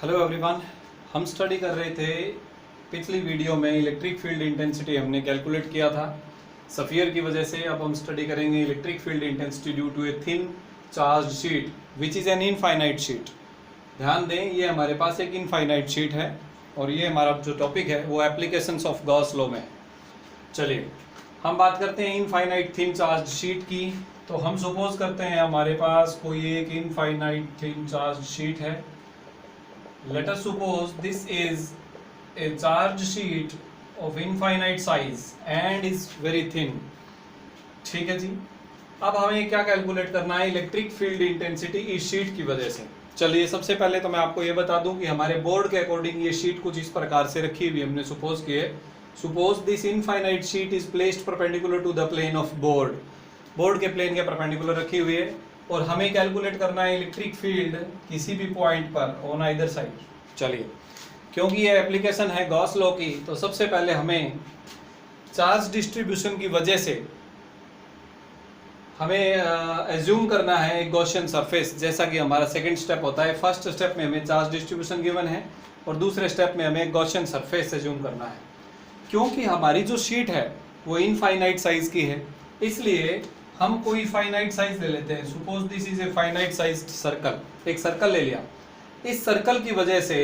Hello everyone, हम study कर रहे थे। पिछली वीडियो में इलेक्ट्रिक फील्ड इंटेंसिटी हमने कैलकुलेट किया था सफियर की वजह से। अब हम स्टडी करेंगे electric field intensity due to a thin charge sheet which is an infinite sheet. ध्यान दें, ये हमारे पास एक इनफाइनाइट शीट है और ये हमारा जो टॉपिक है वो एप्लीकेशंस ऑफ गॉस लॉ में है। चलिए हम बात करते हैं इनफाइनाइट थिन चार्ज शीट की। तो हम सपोज करते हैं हमारे पास कोई एक इनफाइनाइट थिन चार्ज शीट है। Let us suppose this is a charge sheet of infinite size and is very thin। ठीक है जी। अब हमें क्या कैलकुलेट करना है? इलेक्ट्रिक फील्ड इंटेंसिटी इस शीट की वजह से। चलिए सबसे पहले तो मैं आपको ये बता दूं कि हमारे बोर्ड के अकॉर्डिंग ये शीट कुछ इस प्रकार से रखी हुई हमने सपोज किए। Suppose this infinite sheet is placed perpendicular to the plane of board. Board के प्लेन के परपेंडिकुलर रखी हुई है और हमें कैलकुलेट करना है इलेक्ट्रिक फील्ड किसी भी पॉइंट पर ऑन आइदर साइड। चलिए, क्योंकि ये एप्लीकेशन है गॉस लॉ की, तो सबसे पहले हमें चार्ज डिस्ट्रीब्यूशन की वजह से हमें एज्यूम करना है एक गॉसियन सरफेस, जैसा कि हमारा सेकंड स्टेप होता है। फर्स्ट स्टेप में हमें चार्ज डिस्ट्रीब्यूशन गिवन है और दूसरे स्टेप में हमें गॉसियन सरफेस एज्यूम करना है। क्योंकि हमारी जो शीट है वो इनफाइनाइट साइज की है, इसलिए हम कोई फाइनाइट साइज ले लेते हैं। Suppose this is a finite sized circle. एक सर्कल ले लिया। इस सर्कल की वजह से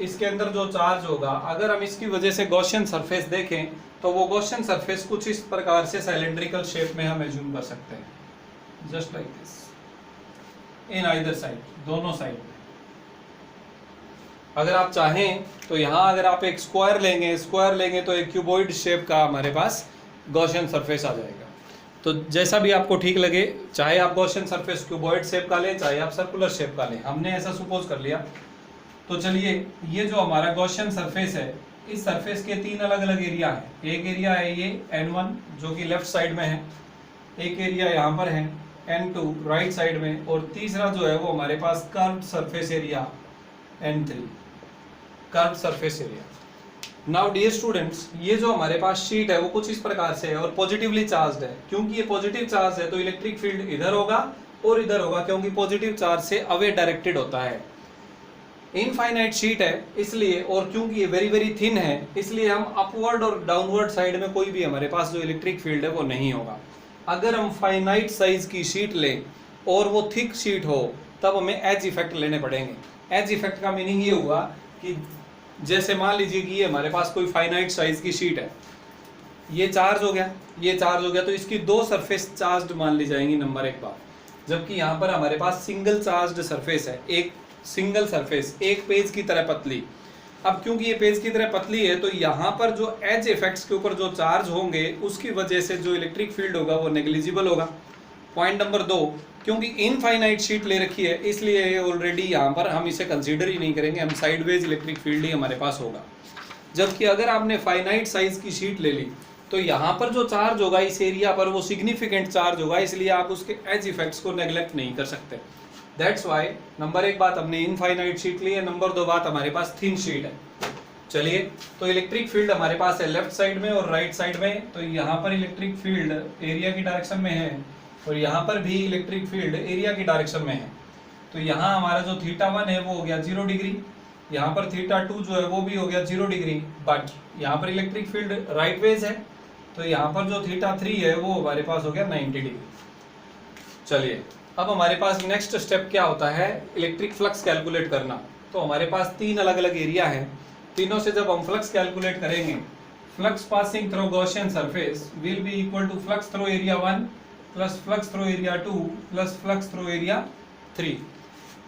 इसके अंदर जो चार्ज होगा, अगर हम इसकी वजह से गॉसियन सरफेस देखें तो वो गॉसियन सरफेस कुछ इस प्रकार से सिलेंड्रिकल शेप में हम एज्यूम कर सकते हैं, just like this in either side, दोनों साइड में। अगर आप चाहें तो यहाँ अगर आप एक स्क्वायर लेंगे तो एक क्यूबॉइड शेप का हमारे पास गॉसियन सरफेस आ जाएगा। तो जैसा भी आपको ठीक लगे, चाहे आप गॉसियन सरफेस क्यूबॉइड शेप का लें, चाहे आप सर्कुलर शेप का लें, हमने ऐसा सपोज कर लिया। तो चलिए, ये जो हमारा गॉसियन सरफेस है, इस सरफेस के तीन अलग अलग एरिया हैं। एक एरिया है ये N1 जो कि लेफ्ट साइड में है, एक एरिया यहाँ पर है N2 राइट साइड में, और तीसरा जो है वो हमारे पास curved surface area N3, curved surface area. Now dear students, ये जो हमारे पास शीट है वो कुछ इस प्रकार से है और पॉजिटिवली चार्ज्ड है। क्योंकि ये पॉजिटिव चार्ज है तो इलेक्ट्रिक फील्ड इधर होगा और इधर होगा, क्योंकि पॉजिटिव चार्ज से अवे डायरेक्टेड होता है। इनफाइनाइट शीट है इसलिए, और क्योंकि ये वेरी वेरी थिन है, इसलिए हम अपवर्ड और डाउनवर्ड साइड में कोई भी हमारे पास जो इलेक्ट्रिक फील्ड है वो नहीं होगा। अगर हम फाइनाइट साइज की शीट लें और वो थिक शीट हो तब हमें एज इफेक्ट लेने पड़ेंगे। एज इफेक्ट का मीनिंग ये हुआ कि जैसे मान लीजिए कि ये हमारे पास कोई फाइनाइट साइज की शीट है, ये चार्ज हो गया, ये चार्ज हो गया, तो इसकी दो सरफेस चार्ज्ड मान ली जाएंगी नंबर एक बार। जबकि यहाँ पर हमारे पास सिंगल चार्ज्ड सरफेस है, एक सिंगल सरफेस, एक पेज की तरह पतली। अब क्योंकि ये पेज की तरह पतली है तो यहाँ पर जो एज इफेक्ट्स के ऊपर जो चार्ज होंगे उसकी वजह से जो इलेक्ट्रिक फील्ड होगा वो नेग्लिजिबल होगा। पॉइंट नंबर 2, क्योंकि इनफाइनाइट शीट ले रखी है इसलिए ऑलरेडी यहाँ पर हम इसे कंसीडर ही नहीं करेंगे, हम साइडवेज इलेक्ट्रिक फील्ड ही हमारे पास होगा। जबकि अगर आपने फाइनाइट साइज की शीट ले ली तो यहाँ पर जो चार्ज होगा इस एरिया पर वो सिग्निफिकेंट चार्ज होगा, इसलिए आप उसके एज इफेक्ट्स को नेग्लेक्ट नहीं कर सकते। दैट्स वाई नंबर एक बात हमने इनफाइनाइट शीट ली है, नंबर 2 बात हमारे पास थिन शीट है। चलिए, तो इलेक्ट्रिक फील्ड हमारे पास है लेफ्ट साइड में और राइट साइड में। तो यहाँ पर इलेक्ट्रिक फील्ड एरिया की डायरेक्शन में है और यहाँ पर भी इलेक्ट्रिक फील्ड एरिया की डायरेक्शन में है। तो यहाँ हमारा जो θ1 है वो हो गया 0 डिग्री, यहाँ पर θ2 जो है वो भी हो गया 0 डिग्री, बट यहाँ पर इलेक्ट्रिक फील्ड राइट वेज है तो यहाँ पर जो θ3 है वो हमारे पास हो गया 90 डिग्री। चलिए, अब हमारे पास नेक्स्ट स्टेप क्या होता है? इलेक्ट्रिक फ्लक्स कैलकुलेट करना। तो हमारे पास तीन अलग अलग एरिया है, तीनों से जब हम फ्लक्स कैलकुलेट करेंगे, flux passing through Gaussian surface will be equal to flux through area 1 plus flux through area 2 plus flux through area 3।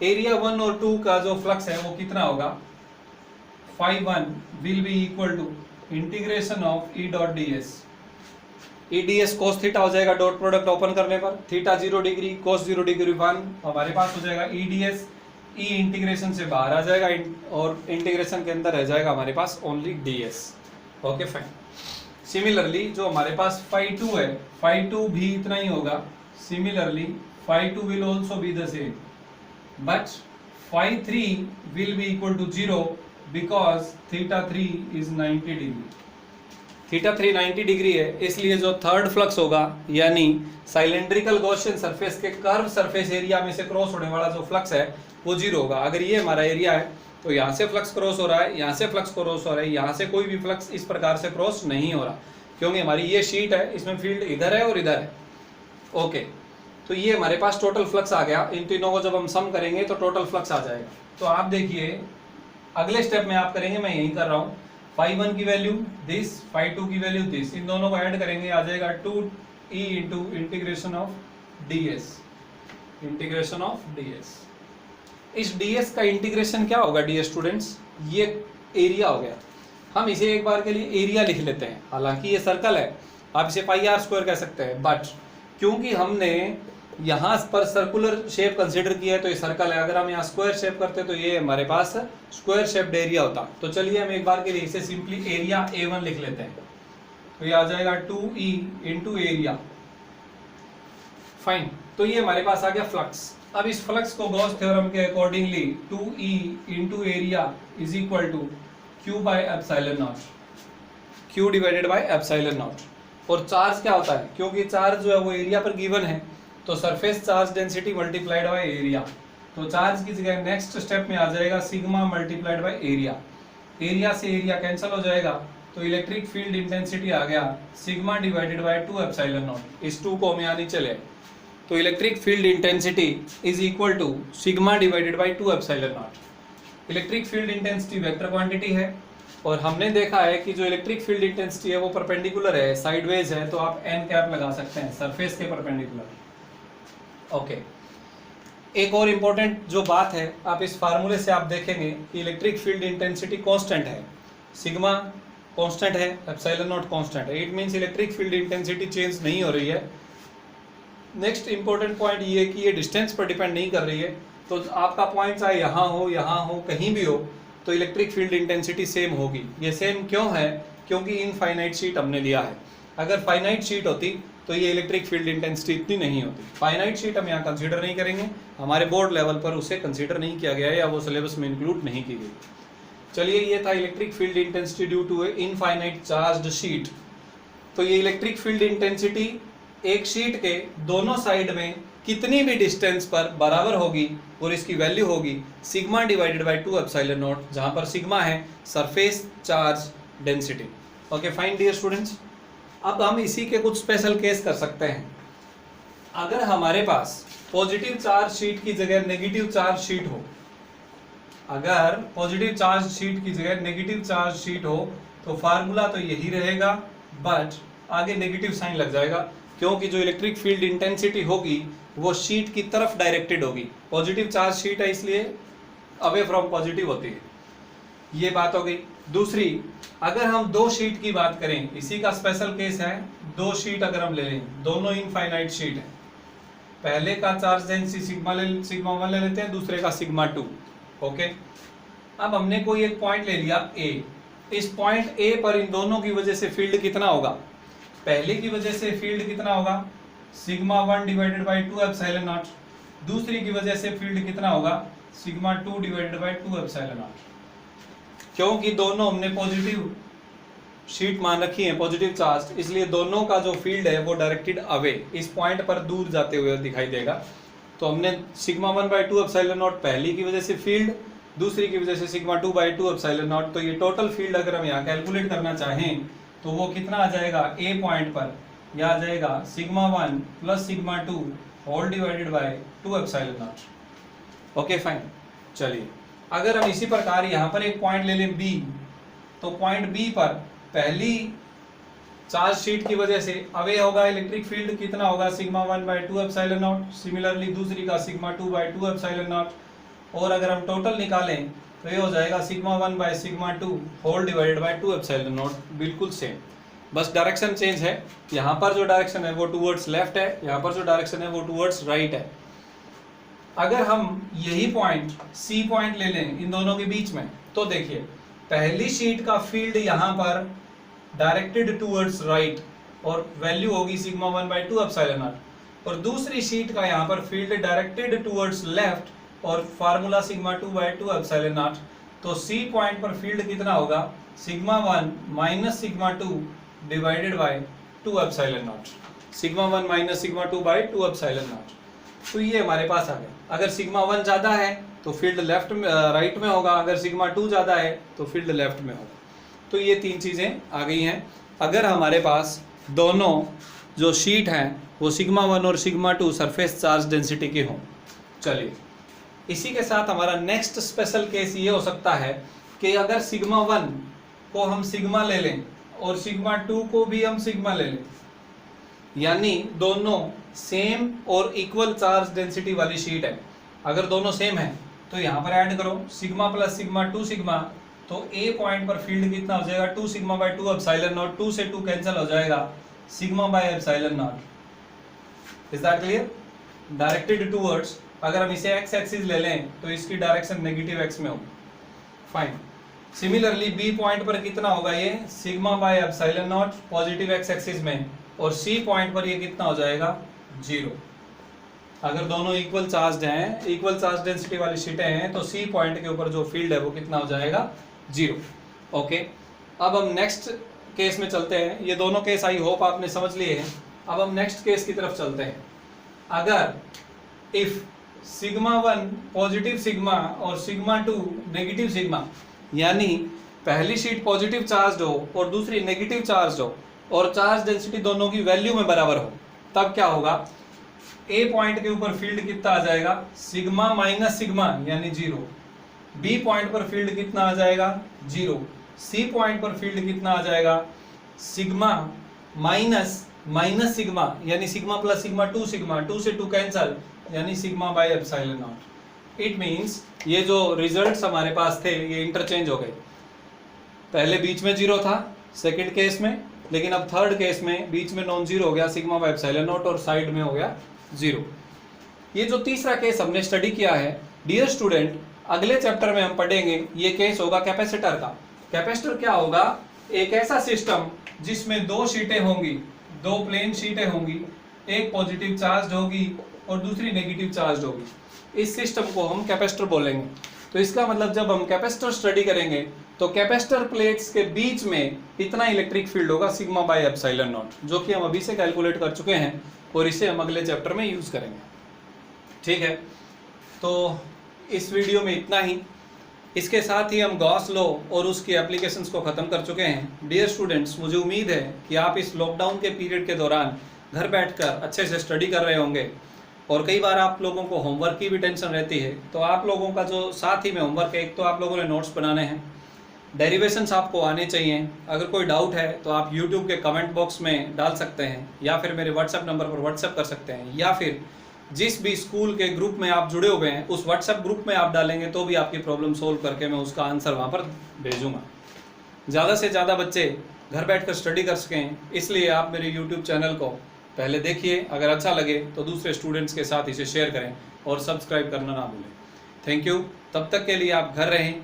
Area 1 और 2 का जो फ्लक्स है वो कितना होगा? φ1 will be equal to integration of E dot ds। E ds cos theta हो जाएगा dot product open करने पर, थीटा 0 डिग्री cos 0 डिग्री 1, हमारे पास हो जाएगा E ds। E इंटीग्रेशन से बाहर आ जाएगा और इंटीग्रेशन के अंदर रह जाएगा हमारे पास only ds। Okay fine. Similarly जो हमारे पास φ2 है, φ2 भी इतना ही होगा। Similarly φ2 will also be the same, but φ3 will be equal to 0 because θ3 is 90 degree. θ3 90 degree है, इसलिए जो थर्ड फ्लक्स होगा यानी साइलेंड्रिकल गॉसियन सरफेस के कर्व सरफेस एरिया में से क्रॉस होने वाला जो फ्लक्स है वो 0 होगा। अगर ये हमारा एरिया है तो यहाँ से फ्लक्स क्रॉस हो रहा है, यहाँ से फ्लक्स क्रॉस हो रहा है, यहाँ से कोई भी फ्लक्स इस प्रकार से क्रॉस नहीं हो रहा, क्योंकि हमारी ये शीट है, इसमें फील्ड इधर है और इधर है। ओके, तो ये हमारे पास टोटल फ्लक्स आ गया। इन तीनों को जब हम सम करेंगे तो टोटल फ्लक्स आ जाएगा। तो आप देखिए अगले स्टेप में आप करेंगे, मैं यही कर रहा हूँ, φ1 की वैल्यू दिस, φ2 की वैल्यू दिस, इन दोनों को ऐड करेंगे, आ जाएगा 2e into integration of ds, integration of ds। इस ds का इंटीग्रेशन क्या होगा डियर स्टूडेंट्स, ये एरिया हो गया। हम इसे एक बार के लिए एरिया लिख लेते हैं, हालांकि ये सर्कल है, आप इसे पाई आर स्क्वायर कह सकते हैं, बट क्योंकि हमने यहाँ पर सर्कुलर शेप कंसीडर किया है तो ये सर्कल है। अगर हम यहाँ स्क्वायर शेप करते तो ये हमारे पास स्क्वायर शेप्ड एरिया होता। तो चलिए हम एक बार के लिए इसे सिंपली एरिया A1 लिख लेते हैं, तो ये आ जाएगा 2e इंटू एरिया। फाइन, तो ये हमारे पास आ गया फ्लक्स। अब इस फ्लक्स को गॉस थ्योरम के accordingly 2e into area is equal to q by epsilon naught, q divided by epsilon naught. और चार्ज क्या होता है, क्योंकि चार्ज जो है वो एरिया पर गिवन है, तो surface charge density multiplied by area. तो चार्ज की जगह नेक्स्ट स्टेप में आ जाएगा sigma multiplied by area. Area से एरिया कैंसिल हो जाएगा, तो इलेक्ट्रिक फील्ड इंटेंसिटी आ गया sigma divided by 2 epsilon naught. इस 2 को हमें यहाँ नीचे ले, तो electric field intensity is equal to sigma divided by 2 epsilon naught. Electric field intensity vector quantity है, और हमने देखा है कि जो इलेक्ट्रिक फील्ड इंटेंसिटी है वो परपेंडिकुलर है, साइडवेज है, तो आप एन कैप लगा सकते हैं, सरफेस के परपेंडिकुलर। ओके, एक और इम्पोर्टेंट जो बात है, आप इस फार्मूले से आप देखेंगे कि इलेक्ट्रिक फील्ड इंटेंसिटी कांस्टेंट है, सिग्मा कांस्टेंट है, एप्सिलॉन नॉट कांस्टेंट है। It means electric field intensity change नहीं हो रही है। नेक्स्ट इंपॉर्टेंट पॉइंट ये कि ये डिस्टेंस पर डिपेंड नहीं कर रही है, तो आपका पॉइंट चाहे यहाँ हो, कहीं भी हो, तो इलेक्ट्रिक फील्ड इंटेंसिटी सेम होगी। ये सेम क्यों है, क्योंकि इनफाइनाइट शीट हमने लिया है। अगर फाइनाइट शीट होती तो ये इलेक्ट्रिक फील्ड इंटेंसिटी इतनी नहीं होती। फाइनाइट शीट हम यहाँ कंसीडर नहीं करेंगे, हमारे बोर्ड लेवल पर उसे कंसीडर नहीं किया गया है, या वो सिलेबस में इंक्लूड नहीं की गई। चलिए, ये था electric field intensity due to a infinite charged sheet. तो ये इलेक्ट्रिक फील्ड इंटेंसिटी एक शीट के दोनों साइड में कितनी भी डिस्टेंस पर बराबर होगी, और इसकी वैल्यू होगी sigma divided by 2 epsilon naught, जहां पर सिग्मा है surface charge density. Okay fine dear students, अब हम इसी के कुछ स्पेशल केस कर सकते हैं। अगर हमारे पास पॉजिटिव चार्ज शीट की जगह नेगेटिव चार्ज शीट हो, अगर पॉजिटिव चार्ज शीट की जगह नेगेटिव चार्ज शीट हो, तो फार्मूला तो यही रहेगा, बट आगे नेगेटिव साइन लग जाएगा, क्योंकि जो इलेक्ट्रिक फील्ड इंटेंसिटी होगी वो शीट की तरफ डायरेक्टेड होगी। पॉजिटिव चार्ज शीट है इसलिए अवे फ्रॉम पॉजिटिव होती है। ये बात हो गई। दूसरी, अगर हम दो शीट की बात करें, इसी का स्पेशल केस है, दो शीट अगर हम ले लें, दोनों इनफाइनाइट शीट है, पहले का चार्ज डेंसिटी सिग्मा 1 ले लेते हैं, दूसरे का सिग्मा 2। ओके, अब हमने कोई एक पॉइंट ले लिया ए। इस पॉइंट ए पर इन दोनों की वजह से फील्ड कितना होगा, पहले की वजह से फील्ड कितना होगा sigma 1 divided by 2 epsilon not, दूसरी की वजह से फील्ड कितना होगा sigma 2 divided by 2 epsilon not. क्योंकि दोनों हमने पॉजिटिव शीट मान रखी है, पॉजिटिव चार्ज, इसलिए दोनों का जो फील्ड है वो डायरेक्टेड अवे, इस पॉइंट पर दूर जाते हुए दिखाई देगा। तो हमने सिग्मा 1 बाय 2 एप्सिलॉन नॉट पहली की वजह से फील्ड, दूसरी की वजह से सिग्मा 2 बाय 2 एप्सिलॉन नॉट। तो ये टोटल फील्ड अगर हम यहाँ कैलकुलेट करना चाहें तो वो कितना आ जाएगा, ए पॉइंट पर यह आ जाएगा sigma 1 plus sigma 2 whole divided by 2 epsilon naught. Okay fine. चलिए, अगर हम इसी प्रकार यहाँ पर एक पॉइंट ले लें बी, तो पॉइंट बी पर पहली चार्ज शीट की वजह से अवे होगा इलेक्ट्रिक फील्ड, कितना होगा sigma 1 by 2 epsilon naught, similarly दूसरी का सिग्मा 2 बाय 2 एप्सिलॉन नॉट। और अगर हम टोटल निकालें तो ये हो जाएगा sigma 1 by sigma 2 whole divided by 2 epsilon naught, बिल्कुल सेम, बस डायरेक्शन चेंज है। यहाँ पर जो डायरेक्शन है वो टूवर्ड्स लेफ्ट है, यहाँ पर जो डायरेक्शन है वो टूवर्ड्स राइट है। अगर हम यही पॉइंट सी पॉइंट ले लें इन दोनों के बीच में, तो देखिए पहली शीट का फील्ड यहाँ पर डायरेक्टेड टूवर्ड्स राइट और वैल्यू होगी सिग्मा 1 बाय 2 एप्सिलॉन नॉट, और दूसरी शीट का यहाँ पर फील्ड डायरेक्टेड टूवर्ड्स लेफ्ट और formula sigma 2 by 2 epsilon naught. तो सी पॉइंट पर फील्ड कितना होगा sigma 1 minus sigma 2 divided by 2 epsilon naught, sigma 1 minus sigma 2 by 2 epsilon naught. तो ये हमारे पास आ गया। अगर सिग्मा 1 ज़्यादा है तो फील्ड लेफ्ट में राइट में होगा, अगर सिग्मा 2 ज़्यादा है तो फील्ड लेफ्ट में होगा। तो ये 3 चीज़ें आ गई हैं। अगर हमारे पास दोनों जो शीट हैं वो सिग्मा 1 और सिग्मा 2 सरफेस चार्ज डेंसिटी की हों। चलिए, इसी के साथ हमारा नेक्स्ट स्पेशल केस ये हो सकता है कि अगर सिग्मा 1 को हम सिग्मा ले लें और सिग्मा 2 को भी हम सिग्मा ले लें, यानी दोनों सेम और इक्वल चार्ज डेंसिटी वाली शीट है। अगर दोनों सेम है तो यहाँ पर ऐड करो सिग्मा प्लस सिग्मा 2 सिग्मा, तो ए पॉइंट पर फील्ड कितना हो जाएगा 2 सिग्मा बाय 2 एप्सिलॉन नॉट, 2 से 2 कैंसिल हो जाएगा, sigma bye epsilon not. Is that clear? Directed towards, अगर हम इसे एक्स एक्सिस ले लें तो इसकी डायरेक्शन नेगेटिव एक्स में होगी। फाइन। सिमिलरली बी पॉइंट पर कितना होगा ये sigma bye epsilon not positive x axis में, और सी पॉइंट पर ये कितना हो जाएगा 0। अगर दोनों इक्वल चार्ज हैं, इक्वल चार्ज डेंसिटी वाली शीटें हैं, तो सी पॉइंट के ऊपर जो फील्ड है वो कितना हो जाएगा 0। ओके, अब हम नेक्स्ट केस में चलते हैं। ये दोनों केस आई होप आपने समझ लिए हैं। अब हम नेक्स्ट केस की तरफ चलते हैं। अगर इफ सिग्मा 1 पॉजिटिव सिग्मा और सिग्मा 2 नेगेटिव सिग्मा, यानी पहली शीट पॉजिटिव चार्ज हो और दूसरी नेगेटिव चार्ज हो और चार्ज डेंसिटी दोनों की वैल्यू में बराबर हो, तब क्या होगा? ए पॉइंट के ऊपर फील्ड कितना आ जाएगा सिग्मा माइनस सिग्मा यानी 0। बी पॉइंट पर फील्ड कितना आ जाएगा 0। सी पॉइंट पर फील्ड कितना आ जाएगा सिग्मा माइनस माइनस सिग्मा यानी सिग्मा प्लस सिग्मा 2 सिग्मा, 2 से 2 कैंसल यानी sigma bye epsilon not. It means ये जो रिजल्ट्स हमारे पास थे ये इंटरचेंज हो गए। पहले बीच में 0 था सेकंड केस में, लेकिन अब थर्ड केस में बीच में नॉन जीरो हो गया सिग्मा बाय एप्सिलॉन नॉट और साइड में हो गया 0। ये जो तीसरा केस हमने स्टडी किया है डियर स्टूडेंट, अगले चैप्टर में हम पढ़ेंगे। ये केस होगा कैपेसिटर का। कैपेसिटर क्या होगा? एक ऐसा सिस्टम जिसमें 2 शीटें होंगी, 2 प्लेन शीटें होंगी, एक पॉजिटिव चार्ज होगी और दूसरी नेगेटिव चार्ज होगी। इस सिस्टम को हम कैपेसिटर बोलेंगे। तो इसका मतलब जब हम कैपेसिटर स्टडी करेंगे तो कैपेसिटर प्लेट्स के बीच में इतना इलेक्ट्रिक फील्ड होगा सिग्मा बाय एप्सिलॉन नॉट, जो कि हम अभी से कैलकुलेट कर चुके हैं और इसे हम अगले चैप्टर में यूज करेंगे। ठीक है, तो इस वीडियो में इतना ही। इसके साथ ही हम गॉस लॉ और उसकी एप्लीकेशंस को ख़त्म कर चुके हैं। डियर स्टूडेंट्स, मुझे उम्मीद है कि आप इस लॉकडाउन के पीरियड के दौरान घर बैठकर अच्छे से स्टडी कर रहे होंगे। और कई बार आप लोगों को होमवर्क की भी टेंशन रहती है, तो आप लोगों का जो साथ ही में होमवर्क है, एक तो आप लोगों ने नोट्स बनाने हैं, डेरिवेशंस आपको आने चाहिए। अगर कोई डाउट है तो आप यूट्यूब के कमेंट बॉक्स में डाल सकते हैं, या फिर मेरे व्हाट्सएप नंबर पर व्हाट्सएप कर सकते हैं, या फिर जिस भी स्कूल के ग्रुप में आप जुड़े हुए हैं उस व्हाट्सएप ग्रुप में आप डालेंगे तो भी आपकी प्रॉब्लम सोल्व करके मैं उसका आंसर वहाँ पर भेजूँगा। ज़्यादा से ज़्यादा बच्चे घर बैठकर स्टडी कर सकें, इसलिए आप मेरे यूट्यूब चैनल को पहले देखिए, अगर अच्छा लगे तो दूसरे स्टूडेंट्स के साथ इसे शेयर करें और सब्सक्राइब करना ना भूलें। Thank you. तब तक के लिए आप घर रहें,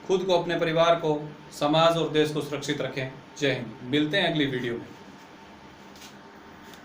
खुद को, अपने परिवार को, समाज और देश को सुरक्षित रखें। जय हिंद। मिलते हैं अगली वीडियो में।